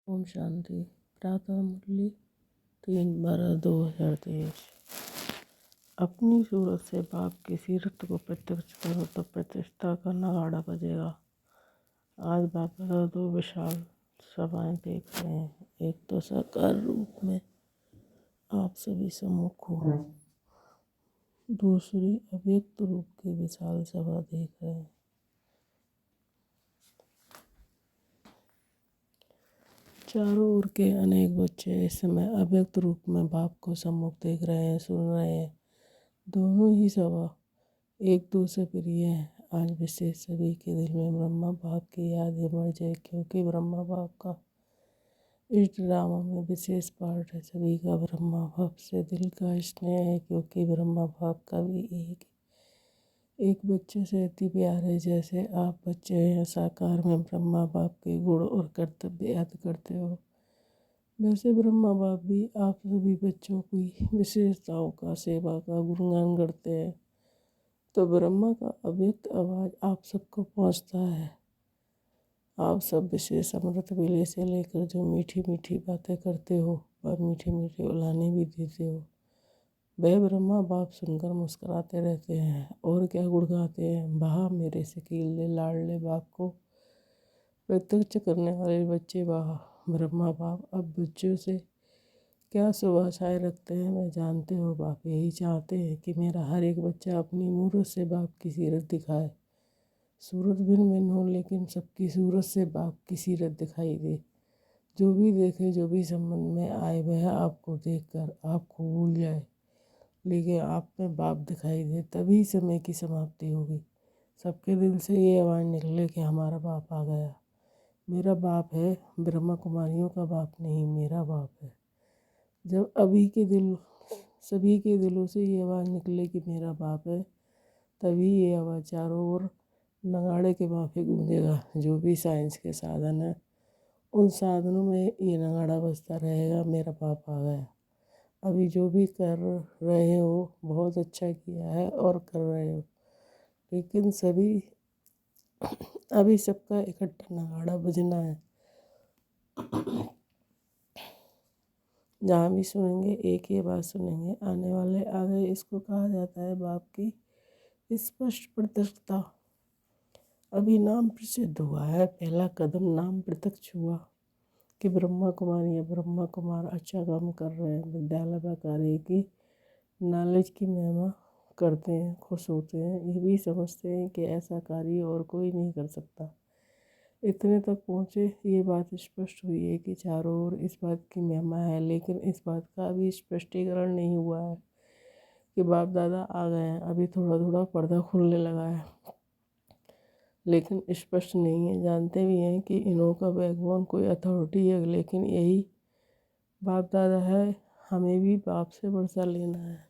ओम शांति। प्रातः मुरली 3/12/2023। अपनी सूरत से बाप की सीरत को प्रत्यक्ष करो तो प्रतिष्ठा का नगाड़ा बजेगा। आज बाप दादा दो विशाल सभाएं देख रहे हैं। एक तो साकार रूप में आप सभी सम्मुख हो, दूसरी अव्यक्त रूप की विशाल सभा देख रहे हैं। चारों ओर के अनेक बच्चे इस समय अव्यक्त रूप में बाप को सम्मुख देख रहे हैं, सुन रहे हैं। दोनों ही सभा एक दूसरे प्रिय है। आज विशेष सभी के दिल में ब्रह्मा बाप की याद इमर्ज है, क्योंकि ब्रह्मा बाप का इस ड्रामा में विशेष पार्ट है। सभी का ब्रह्मा बाप से दिल का स्नेह है, क्योंकि ब्रह्मा बाप का भी एक बच्चे से अति प्यार है। जैसे आप बच्चे हैं, साकार में ब्रह्मा बाप के गुण और कर्तव्य याद करते हो, वैसे ब्रह्मा बाप भी आप सभी बच्चों की विशेषताओं का, सेवा का गुणगान करते हैं। तो ब्रह्मा का अव्यक्त आवाज़ आप सबको पहुंचता है। आप सब विशेष अमृत वेले से लेकर जो मीठी मीठी बातें करते हो और मीठे मीठे उलाने भी देते हो, वह ब्रह्मा बाप सुनकर मुस्कुराते रहते हैं। और क्या गुण गाते हैं, वाह मेरे शकीले लाडले बाप को प्रत्यक्ष करने वाले बच्चे, वाह। ब्रह्मा बाप अब बच्चों से क्या शुभ आशाएं रखते हैं, मैं जानते हो। बाप यही चाहते हैं कि मेरा हर एक बच्चा अपनी मूरत से बाप की सीरत दिखाए। सूरत भिन्न भिन्न हो, लेकिन सबकी सूरत से बाप की सीरत दिखाई दे। जो भी देखे, जो भी संबंध में आए, वह आपको देखकर आपको भूल जाए, लेकिन आप में बाप दिखाई दे। तभी समय की समाप्ति होगी। सबके दिल से ये आवाज़ निकले कि हमारा बाप आ गया। मेरा बाप है, ब्रह्मा कुमारियों का बाप नहीं, मेरा बाप है। जब सभी के दिलों से ये आवाज़ निकले कि मेरा बाप है, तभी ये आवाज़ चारों ओर नगाड़े के माफिक गूंजेगा। जो भी साइंस के साधन हैं, उन साधनों में ये नगाड़ा बजता रहेगा, मेरा बाप आ गया। अभी जो भी कर रहे हो बहुत अच्छा किया है और कर रहे हो, लेकिन अभी सबका इकट्ठा नगाड़ा बजना है। जहाँ भी सुनेंगे एक ही बात सुनेंगे, आने वाले आ गए। इसको कहा जाता है बाप की स्पष्ट प्रत्यक्षता। अभी नाम प्रसिद्ध हुआ है, पहला कदम नाम प्रत्यक्ष हुआ कि ब्रह्मा कुमारी या ब्रह्मा कुमार अच्छा काम कर रहे हैं। विद्यालय का कार्य की नॉलेज की महिमा करते हैं, खुश होते हैं। ये भी समझते हैं कि ऐसा कार्य और कोई नहीं कर सकता। इतने तक पहुँचे, ये बात स्पष्ट हुई है कि चारों ओर इस बात की महिमा है, लेकिन इस बात का अभी स्पष्टीकरण नहीं हुआ है कि बाप दादा आ गए हैं। अभी थोड़ा थोड़ा पर्दा खुलने लगा है, लेकिन स्पष्ट नहीं है। जानते भी हैं कि इन्हों का बैकबोन कोई अथॉरिटी है, लेकिन यही बाप दादा है। हमें भी बाप से वर्षा लेना है।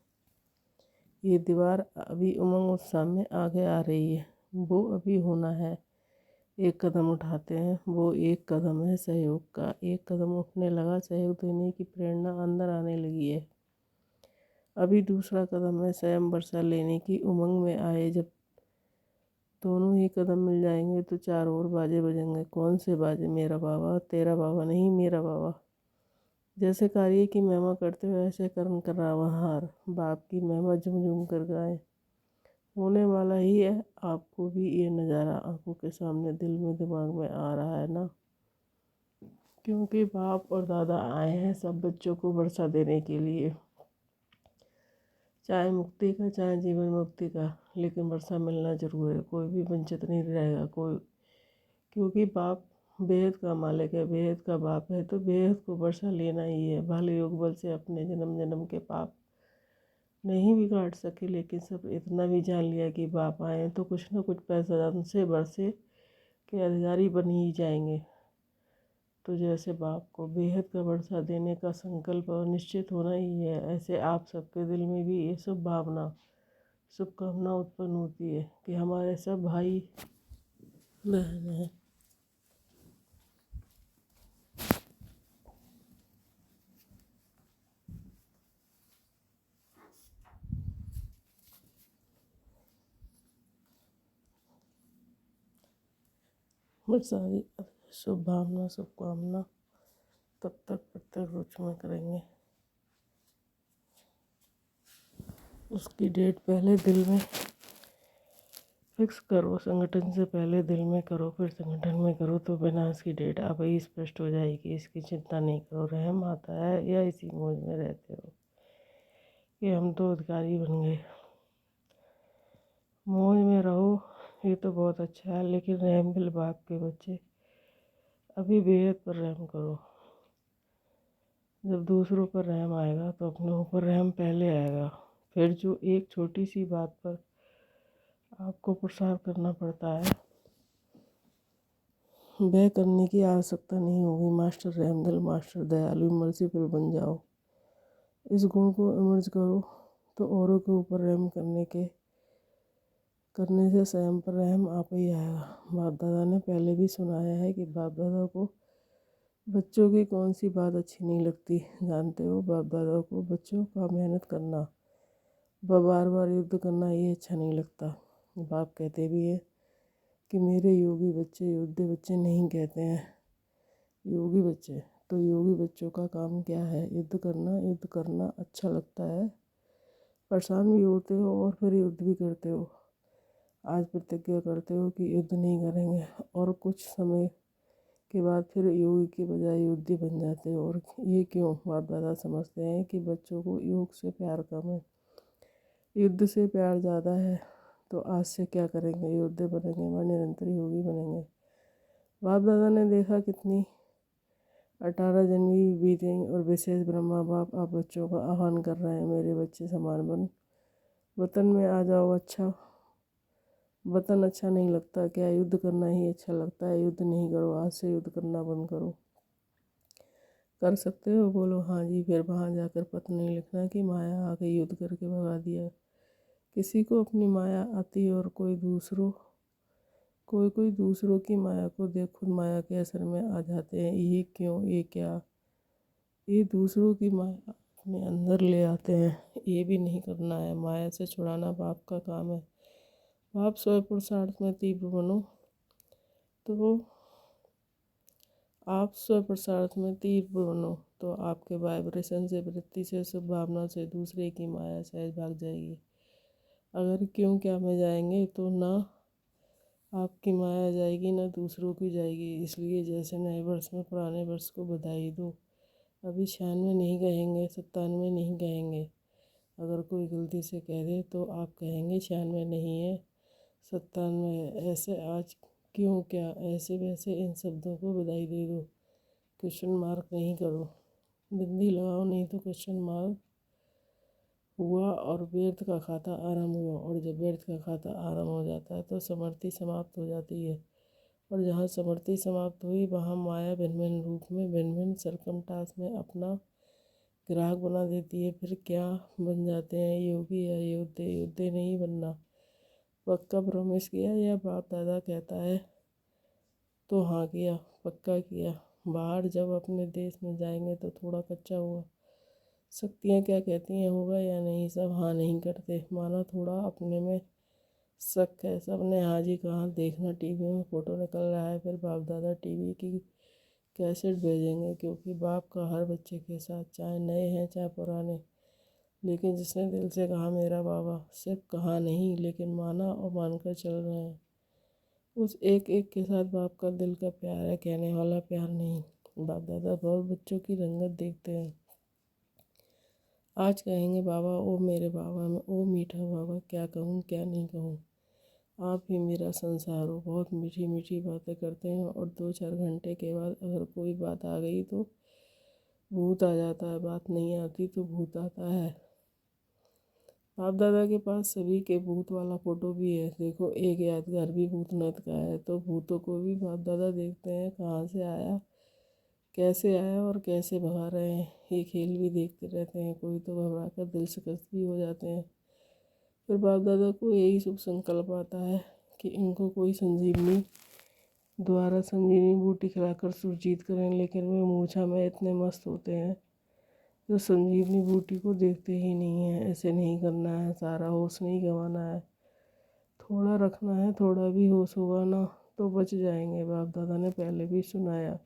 ये दीवार अभी उमंग उत्साह में आगे आ रही है, वो अभी होना है। एक कदम उठाते हैं, वो एक कदम है सहयोग का। एक कदम उठने लगा, सहयोग देने की प्रेरणा अंदर आने लगी है। अभी दूसरा कदम है स्वयं वर्षा लेने की उमंग में आए। जब दोनों ही कदम मिल जाएंगे तो चारों ओर बाजे बजेंगे। कौन से बाजे, मेरा बाबा, तेरा बाबा नहीं, मेरा बाबा। जैसे कार्य की महिमा करते हुए ऐसे कर्म कर रहा हार बाप की महिमा झूम झूम कर गाए। होने वाला ही है। आपको भी ये नज़ारा आंखों के सामने, दिल में, दिमाग में आ रहा है ना, क्योंकि बाप और दादा आए हैं सब बच्चों को वर्षा देने के लिए। चाहे मुक्ति का, चाहे जीवन मुक्ति का, लेकिन वर्षा मिलना जरूर है। कोई भी वंचित नहीं रहेगा कोई, क्योंकि बाप बेहद का मालिक है, बेहद का बाप है, तो बेहद को वर्षा लेना ही है। भले योग बल से अपने जन्म जन्म के पाप नहीं भी काट सके, लेकिन सब इतना भी जान लिया कि बाप आए तो कुछ ना कुछ पैसा उनसे वर्षे के अधिकारी बन ही जाएंगे। तो जैसे बाप को बेहद का वर्षा देने का संकल्प और निश्चित होना ही है, ऐसे आप सबके दिल में भी ये सब भावना, शुभकामना उत्पन्न होती है कि हमारे सब भाई बहन हैं। बस सारी शुभ भावना, शुभकामना तब तक प्रत्यक्ष में करेंगे। उसकी डेट पहले दिल में फिक्स करो, संगठन से पहले दिल में करो, फिर संगठन में करो, तो बिना इसकी डेट आप ही स्पष्ट हो जाएगी। इसकी चिंता नहीं करो। रहम आता है या इसी मौज में रहते हो कि हम तो अधिकारी बन गए। मौज में रहो, ये तो बहुत अच्छा है, लेकिन रहम दिल बाप के बच्चे अभी बेहद पर रहम करो। जब दूसरों पर रहम आएगा तो अपने ऊपर रहम पहले आएगा। फिर जो एक छोटी सी बात पर आपको प्रसार करना पड़ता है, वह करने की आवश्यकता नहीं होगी। मास्टर रहमदिल, मास्टर दयालु, मर्सीफुल बन जाओ। इस गुण को इमर्ज करो तो औरों के ऊपर रहम करने से स्वयं पर रहम आप ही आएगा। बाप दादा ने पहले भी सुनाया है कि बाप दादा को बच्चों की कौन सी बात अच्छी नहीं लगती, जानते हो? बाप दादा को बच्चों का मेहनत करना, बार बार युद्ध करना ये अच्छा नहीं लगता। बाप कहते भी है कि मेरे योगी बच्चे योद्धे बच्चे नहीं कहते हैं, योगी बच्चे। तो योगी बच्चों का काम क्या है? युद्ध करना। युद्ध करना अच्छा लगता है, परेशान भी होते हो और फिर युद्ध भी करते हो। आज प्रतिज्ञा करते हो कि युद्ध नहीं करेंगे और कुछ समय के बाद फिर योगी के बजाय युद्धी बन जाते हो। और ये क्यों? बाप दादा समझते हैं कि बच्चों को योग से प्यार कम है, युद्ध से प्यार ज़्यादा है। तो आज से क्या करेंगे? योद्धे बनेंगे व निरंतर योगी बनेंगे। बाप दादा ने देखा कितनी 18 जनवरी बीत गई और विशेष ब्रह्मा बाप आप बच्चों का आह्वान कर रहे हैं, मेरे बच्चे समान बन वतन में आ जाओ। अच्छा वतन अच्छा नहीं लगता क्या? युद्ध करना ही अच्छा लगता है। युद्ध नहीं करो, आज से युद्ध करना बंद करो। कर सकते हो? बोलो हाँ जी। फिर वहाँ जाकर पत्र नहीं लिखना कि माया आ गई युद्ध करके भगा दिया। किसी को अपनी माया आती है और कोई दूसरों की माया को देख खुद माया के असर में आ जाते हैं। ये क्यों? ये क्या? ये दूसरों की माया अपने अंदर ले आते हैं। ये भी नहीं करना है। माया से छुड़ाना बाप का काम है। बाप स्व पुरुषार्थ में तीव्र बनो तो आप स्व पुरुषार्थ में तीव्र बनो तो आपके वाइब्रेशन से, वृत्ति से, शुभ भावना से दूसरे की माया सहज भाग जाएगी। अगर क्यों क्या में जाएंगे तो ना आपकी माया जाएगी ना दूसरों की जाएगी। इसलिए जैसे नए वर्ष में पुराने वर्ष को बधाई दो। अभी 96 नहीं कहेंगे, 97 नहीं कहेंगे। अगर कोई गलती से कह दे तो आप कहेंगे 96 नहीं है, 97 है। ऐसे आज क्यों क्या, ऐसे वैसे इन शब्दों को बधाई दे दो। क्वेश्चन मार्क नहीं करो। बिंदी लगाओ नहीं तो क्वेश्चन मार्क हुआ और व्यर्थ का खाता आरंभ हुआ। और जब व्यर्थ का खाता आरंभ हो जाता है तो समृद्धि समाप्त हो जाती है। और जहाँ समृद्धि समाप्त हुई वहाँ माया भिन्न भिन्न रूप में, भिन्न भिन्न सरकमटास में अपना ग्राहक बना देती है। फिर क्या बन जाते हैं? योगी या योद्धे। योद्धे नहीं बनना। पक्का प्रॉमिस किया या बाप दादा कहता है तो हाँ किया, पक्का किया। बाहर जब अपने देश में जाएंगे तो थोड़ा कच्चा हुआ। शक्तियाँ क्या कहती हैं, होगा या नहीं? सब हाँ नहीं करते, माना थोड़ा अपने में शक है। सब ने हाँ जी कहा। देखना टीवी में फ़ोटो निकल रहा है, फिर बाप दादा टीवी की कैसेट भेजेंगे। क्योंकि बाप का हर बच्चे के साथ, चाहे नए हैं चाहे पुराने, लेकिन जिसने दिल से कहा मेरा बाबा, सिर्फ कहा नहीं लेकिन माना और मानकर चल रहे हैं, उस एक एक के साथ बाप का दिल का प्यार है, कहने वाला प्यार नहीं। बाप दादा बहुत बच्चों की रंगत देखते हैं। आज कहेंगे बाबा ओ मेरे बाबा, मैं ओ मीठा बाबा, क्या कहूँ क्या नहीं कहूँ, आप ही मेरा संसार हो। बहुत मीठी मीठी बातें करते हैं और 2-4 घंटे के बाद अगर कोई बात आ गई तो भूत आ जाता है, बात नहीं आती तो भूत आता है। बाप दादा के पास सभी के भूत वाला फ़ोटो भी है। देखो एक यादगार भी भूतनाथ का है। तो भूतों को भी बाप दादा देखते हैं, कहाँ से आया, कैसे आया और कैसे भगा रहे हैं। ये खेल भी देखते रहते हैं। कोई तो घबरा कर दिल शिकस्त भी हो जाते हैं। फिर बाप दादा को यही शुभ संकल्प आता है कि इनको कोई संजीवनी द्वारा संजीवनी बूटी खिलाकर सुरजीत करें, लेकिन वे मूर्छा में इतने मस्त होते हैं जो संजीवनी बूटी को देखते ही नहीं हैं। ऐसे नहीं करना है, सारा होश नहीं गंवाना है, थोड़ा रखना है। थोड़ा भी होश होगा ना तो बच जाएंगे। बाप दादा ने पहले भी सुनाया।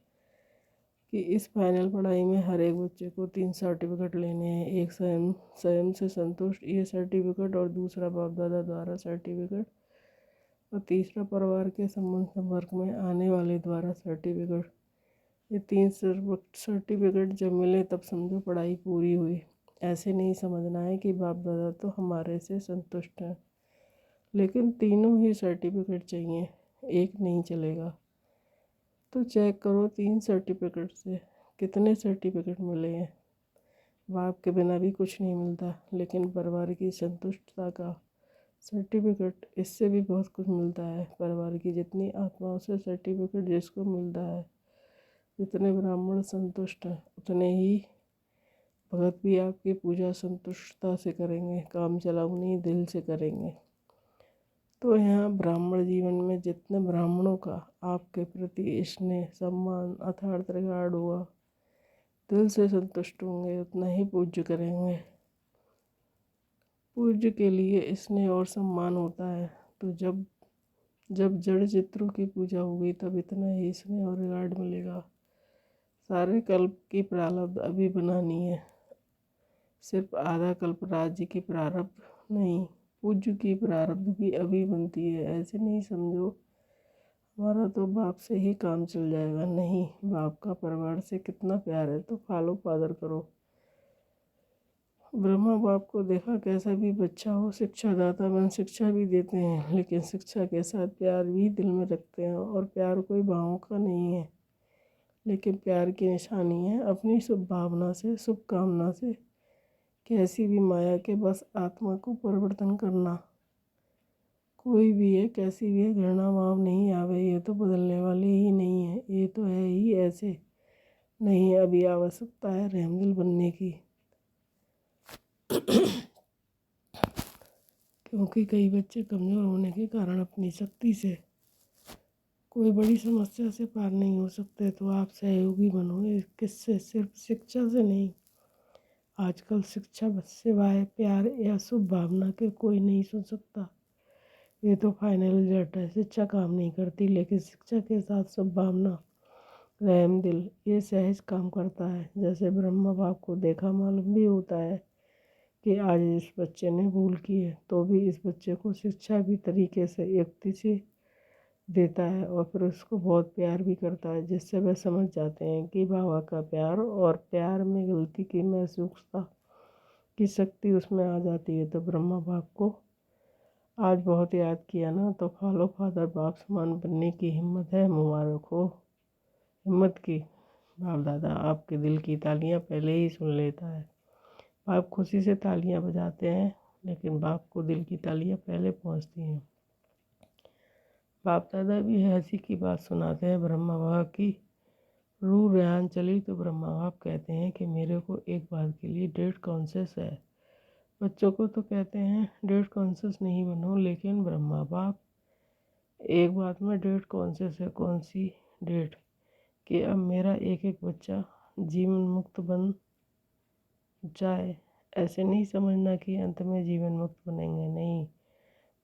कि इस फाइनल पढ़ाई में हर एक बच्चे को 3 सर्टिफिकेट लेने हैं। एक स्वयं स्वयं से संतुष्ट ये सर्टिफिकेट, और दूसरा बाप दादा द्वारा सर्टिफिकेट, और तीसरा परिवार के संपर्क में आने वाले द्वारा सर्टिफिकेट। ये 3 सर्टिफिकेट जब मिले तब समझो पढ़ाई पूरी हुई। ऐसे नहीं समझना है कि बाप दादा तो हमारे से संतुष्ट हैं, लेकिन तीनों ही सर्टिफिकेट चाहिए, एक नहीं चलेगा। तो चेक करो 3 सर्टिफिकेट से कितने सर्टिफिकेट मिले हैं। बाप के बिना भी कुछ नहीं मिलता, लेकिन परिवार की संतुष्टता का सर्टिफिकेट, इससे भी बहुत कुछ मिलता है। परिवार की जितनी आत्माओं से सर्टिफिकेट जिसको मिलता है, जितने ब्राह्मण संतुष्ट हैं उतने ही भगत भी आपकी पूजा संतुष्टता से करेंगे, काम चलाऊ नहीं दिल से करेंगे। तो यहाँ ब्राह्मण जीवन में जितने ब्राह्मणों का आपके प्रति स्नेह सम्मान अथार्थ रिगार्ड हुआ, दिल से संतुष्ट होंगे, उतना ही पूज्य करेंगे। पूज्य के लिए स्नेह और सम्मान होता है। तो जब जब जड़ चित्रों की पूजा होगी तब इतना ही स्नेह और रिगार्ड मिलेगा। सारे कल्प की प्रारब्ध अभी बनानी है, सिर्फ आधा कल्प राज्य की प्रारब्ध नहीं, पूज्य की प्रारब्ध भी अभी बनती है। ऐसे नहीं समझो हमारा तो बाप से ही काम चल जाएगा, नहीं। बाप का परिवार से कितना प्यार है तो फॉलो फादर करो। ब्रह्मा बाप को देखा कैसा भी बच्चा हो शिक्षा दाता बन शिक्षा भी देते हैं, लेकिन शिक्षा के साथ प्यार भी दिल में रखते हैं। और प्यार कोई भावों का नहीं है, लेकिन प्यार की निशानी है अपनी शुभ भावना से, शुभ कामना से कैसी भी माया के बस आत्मा को परिवर्तन करना। कोई भी है कैसी भी है घृणा भाव नहीं आवे, ये तो बदलने वाले ही नहीं है, ये तो है ही ऐसे। नहीं अभी आवश्यकता है रहमदिल बनने की। क्योंकि कई बच्चे कमज़ोर होने के कारण अपनी शक्ति से कोई बड़ी समस्या से पार नहीं हो सकते, तो आप सहयोगी बनो। किससे? सिर्फ शिक्षा से नहीं। आजकल शिक्षा सिवाय प्यार या शुभ भावना के कोई नहीं सुन सकता। ये तो फाइनल रिजल्ट है। शिक्षा काम नहीं करती, लेकिन शिक्षा के साथ शुभ भावना रहम दिल ये सहज काम करता है। जैसे ब्रह्मा बाप को देखा मालूम भी होता है कि आज इस बच्चे ने भूल की है, तो भी इस बच्चे को शिक्षा भी तरीके से युक्ति से देता है, और फिर उसको बहुत प्यार भी करता है, जिससे वह समझ जाते हैं कि बाबा का प्यार, और प्यार में गलती की महसूसता की शक्ति उसमें आ जाती है। तो ब्रह्मा बाप को आज बहुत याद किया ना, तो फॉलो फादर बाप समान बनने की हिम्मत है, मुबारक हो हिम्मत की। बाप दादा आपके दिल की तालियां पहले ही सुन लेता है। बाप खुशी से तालियां बजाते हैं, लेकिन बाप को दिल की तालियां पहले पहुंचती हैं। बाप दादा भी हंसी की बात सुनाते हैं। ब्रह्मा बाप की रूह रेहान चली तो ब्रह्मा बाप कहते हैं कि मेरे को एक बात के लिए डेट कॉन्शियस है। बच्चों को तो कहते हैं डेट कॉन्शियस नहीं बनो, लेकिन ब्रह्मा बाप एक बात में डेट कॉन्शियस है। कौन सी डेट? कि अब मेरा एक एक बच्चा जीवन मुक्त बन जाए। ऐसे नहीं समझना कि अंत में जीवन मुक्त बनेंगे, नहीं।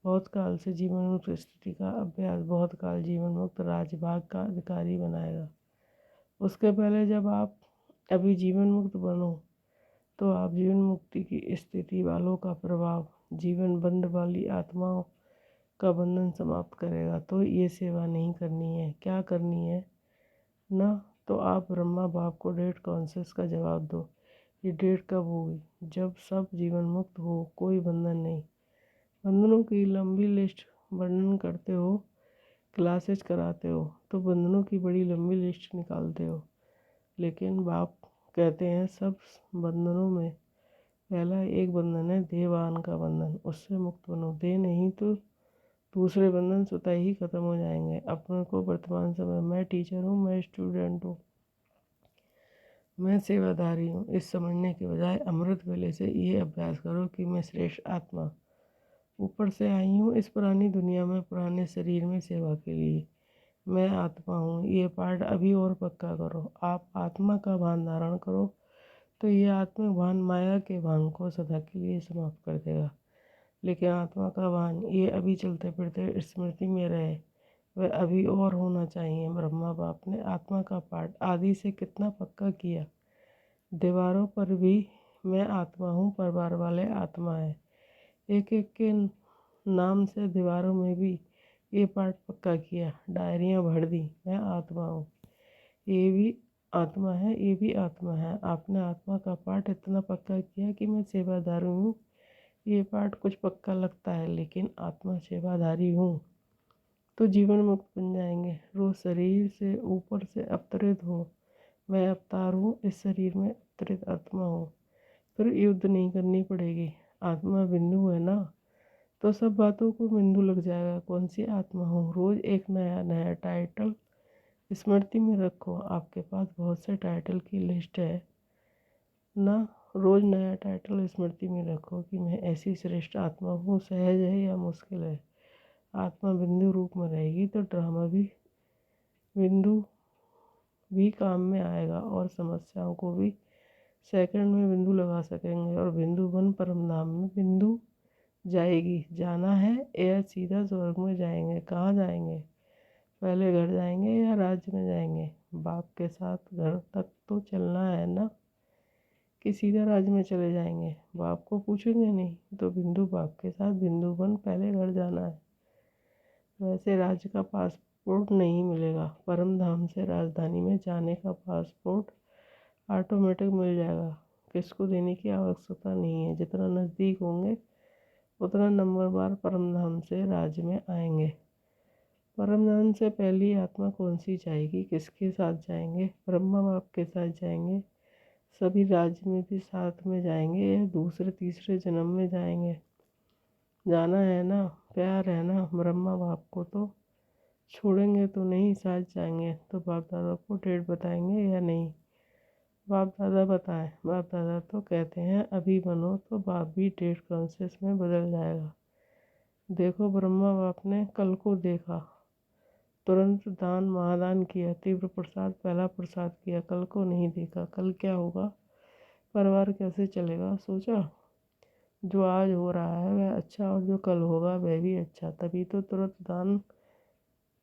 बहुत काल से जीवन मुक्त स्थिति का अभ्यास बहुत काल जीवन मुक्त राजभाग का अधिकारी बनाएगा। उसके पहले जब आप अभी जीवन मुक्त बनो, तो आप जीवन मुक्ति की स्थिति वालों का प्रभाव जीवन बंद वाली आत्माओं का बंधन समाप्त करेगा। तो ये सेवा नहीं करनी है, क्या करनी है ना? तो आप ब्रह्मा बाप को डेट कॉन्शियस का जवाब दो। ये डेट कब होगी? जब सब जीवन मुक्त हो, कोई बंधन नहीं। बंधनों की लंबी लिस्ट वर्णन करते हो, क्लासेस कराते हो, तो बंधनों की बड़ी लंबी लिस्ट निकालते हो, लेकिन बाप कहते हैं सब बंधनों में पहला एक बंधन है देवान का बंधन, उससे मुक्त बनो। दे नहीं तो दूसरे बंधन स्वतः ही खत्म हो जाएंगे। अपने को वर्तमान समय मैं टीचर हूँ, मैं स्टूडेंट हूँ, मैं सेवाधारी हूँ, इस समझने के बजाय अमृत वेले से ये अभ्यास करो कि मैं श्रेष्ठ आत्मा ऊपर से आई हूँ इस पुरानी दुनिया में, पुराने शरीर में सेवा के लिए। मैं आत्मा हूँ, ये पाठ अभी और पक्का करो। आप आत्मा का भान धारण करो, तो ये आत्मिक भान माया के भान को सदा के लिए समाप्त कर देगा। लेकिन आत्मा का भान ये अभी चलते फिरते स्मृति में रहे, वह अभी और होना चाहिए। ब्रह्मा बाप ने आत्मा का पाठ आदि से कितना पक्का किया। दीवारों पर भी मैं आत्मा हूँ, परिवार वाले आत्मा है। एक एक के नाम से दीवारों में भी ये पाठ पक्का किया। डायरियाँ भर दी, मैं आत्मा हूँ, ये भी आत्मा है, ये भी आत्मा है। आपने आत्मा का पाठ इतना पक्का किया कि मैं सेवादारी हूँ। ये पाठ कुछ पक्का लगता है, लेकिन आत्मा सेवादारी हूँ तो जीवन मुक्त बन जाएंगे। रोज शरीर से ऊपर से अवतरित हो, मैं अवतार हूँ, इस शरीर में अवतरित आत्मा हूँ। फिर युद्ध नहीं करनी पड़ेगी। आत्मा बिंदु है ना, तो सब बातों को बिंदु लग जाएगा। कौन सी आत्मा हूँ, रोज एक नया नया टाइटल स्मृति में रखो। आपके पास बहुत से टाइटल की लिस्ट है ना, रोज नया टाइटल स्मृति में रखो कि मैं ऐसी श्रेष्ठ आत्मा हूँ। सहज है या मुश्किल है, आत्मा बिंदु रूप में रहेगी तो ड्रामा भी बिंदु भी काम में आएगा और समस्याओं को भी सेकंड में बिंदु लगा सकेंगे। और बिंदु बन परम धाम में बिंदु जाएगी। जाना है या सीधा स्वर्ग में जाएंगे? कहाँ जाएंगे? पहले घर जाएंगे या राज्य में जाएंगे? बाप के साथ घर तक तो चलना है ना, कि सीधा राज्य में चले जाएंगे? बाप को पूछेंगे नहीं तो बिंदु बाप के साथ बिंदु बन पहले घर जाना है। वैसे राज्य का पासपोर्ट नहीं मिलेगा, परम धाम से राजधानी में जाने का पासपोर्ट ऑटोमेटिक मिल जाएगा। किसको देने की आवश्यकता नहीं है। जितना नज़दीक होंगे उतना नंबर बार परम धाम से राज्य में आएंगे। परम धाम से पहली आत्मा कौन सी जाएगी? किसके साथ जाएंगे? ब्रह्मा बाप के साथ जाएंगे। सभी राज्य में भी साथ में जाएंगे या दूसरे तीसरे जन्म में जाएंगे? जाना है ना, प्यार है ना। ब्रह्मा बाप को तो छोड़ेंगे तो नहीं, साथ जाएंगे। तो बाप दादा को डेट बताएंगे या नहीं? बाप दादा बताएं। बाप दादा तो कहते हैं अभी बनो, तो बाप भी डेट कॉन्शियस में बदल जाएगा। देखो ब्रह्मा बाप ने कल को देखा, तुरंत दान महादान किया, तीव्र प्रसाद पहला प्रसाद किया। कल को नहीं देखा, कल क्या होगा, परिवार कैसे चलेगा, सोचा? जो आज हो रहा है वह अच्छा और जो कल होगा वह भी अच्छा। तभी तो तुरंत दान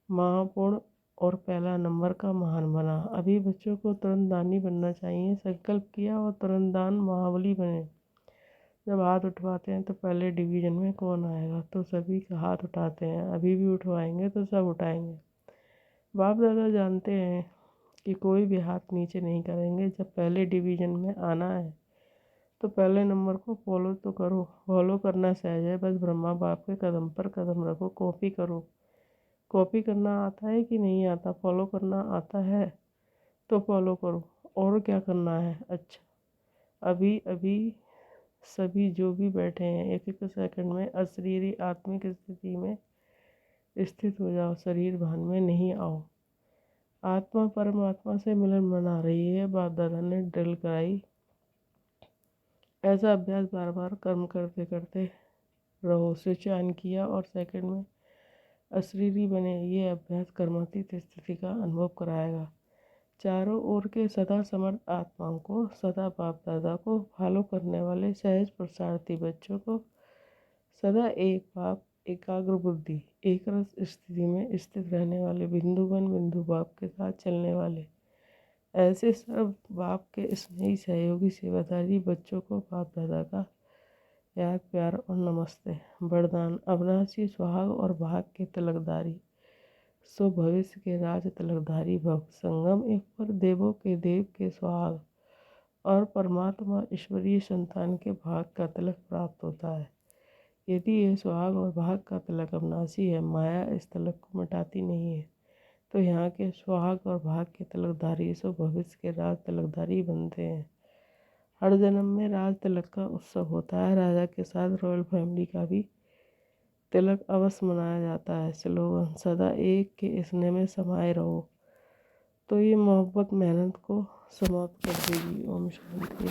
महापुण्य और पहला नंबर का महान बना। अभी बच्चों को तुरंत दानी बनना चाहिए। संकल्प किया और तुरंत दान महाबली बने। जब हाथ उठवाते हैं तो पहले डिवीज़न में कौन आएगा, तो सभी का हाथ उठाते हैं। अभी भी उठवाएंगे तो सब उठाएंगे। बाप दादा जानते हैं कि कोई भी हाथ नीचे नहीं करेंगे। जब पहले डिवीज़न में आना है तो पहले नंबर को फॉलो तो करो। फॉलो करना सहज है, बस ब्रह्मा बाप के कदम पर कदम रखो। कॉपी करो। कॉपी करना आता है कि नहीं आता? फॉलो करना आता है तो फॉलो करो। और क्या करना है? अच्छा, अभी अभी सभी जो भी बैठे हैं एक एक सेकंड में अशरीरी आत्मिक स्थिति में स्थित हो जाओ। शरीर भान में नहीं आओ। आत्मा परमात्मा से मिलन बना रही है। बाप दादा ने ड्रिल कराई। ऐसा अभ्यास बार बार कर्म करते करते रहो। स्विच ऑन किया और सेकंड में अशरीरी बने। ये अभ्यास कर्मातीत स्थिति का अनुभव कराएगा। चारों ओर के सदा समर्थ आत्माओं को, सदा बाप दादा को फॉलो करने वाले सहज प्रसारती बच्चों को, सदा एक बाप एकाग्र बुद्धि एक रस स्थिति में स्थित रहने वाले बिंदु बन बिंदु बाप के साथ चलने वाले ऐसे सब बाप के स्नेही सहयोगी सेवादारी बच्चों को बाप दादा का याद प्यार और नमस्ते। वरदान अविनाशी सुहाग और भाग के तिलकधारी, सो भविष्य के राज तिलकधारी भव। संगम एक पर देवों के देव के सुहाग और परमात्मा ईश्वरीय संतान के भाग का तिलक प्राप्त होता है। यदि यह सुहाग और भाग का तिलक अविनाशी है, माया इस तिलक को मिटाती नहीं है, तो यहाँ के सुहाग और भाग के तिलकधारी सो भविष्य के राज तिलकधारी बनते हैं। हर जन्म में राज तिलक का उत्सव होता है। राजा के साथ रॉयल फैमिली का भी तिलक अवश्य मनाया जाता है। स्लोगन सदा एक के स्नेह में समाये रहो, तो ये मोहब्बत मेहनत को समाप्त कर देगी। ओम शांति।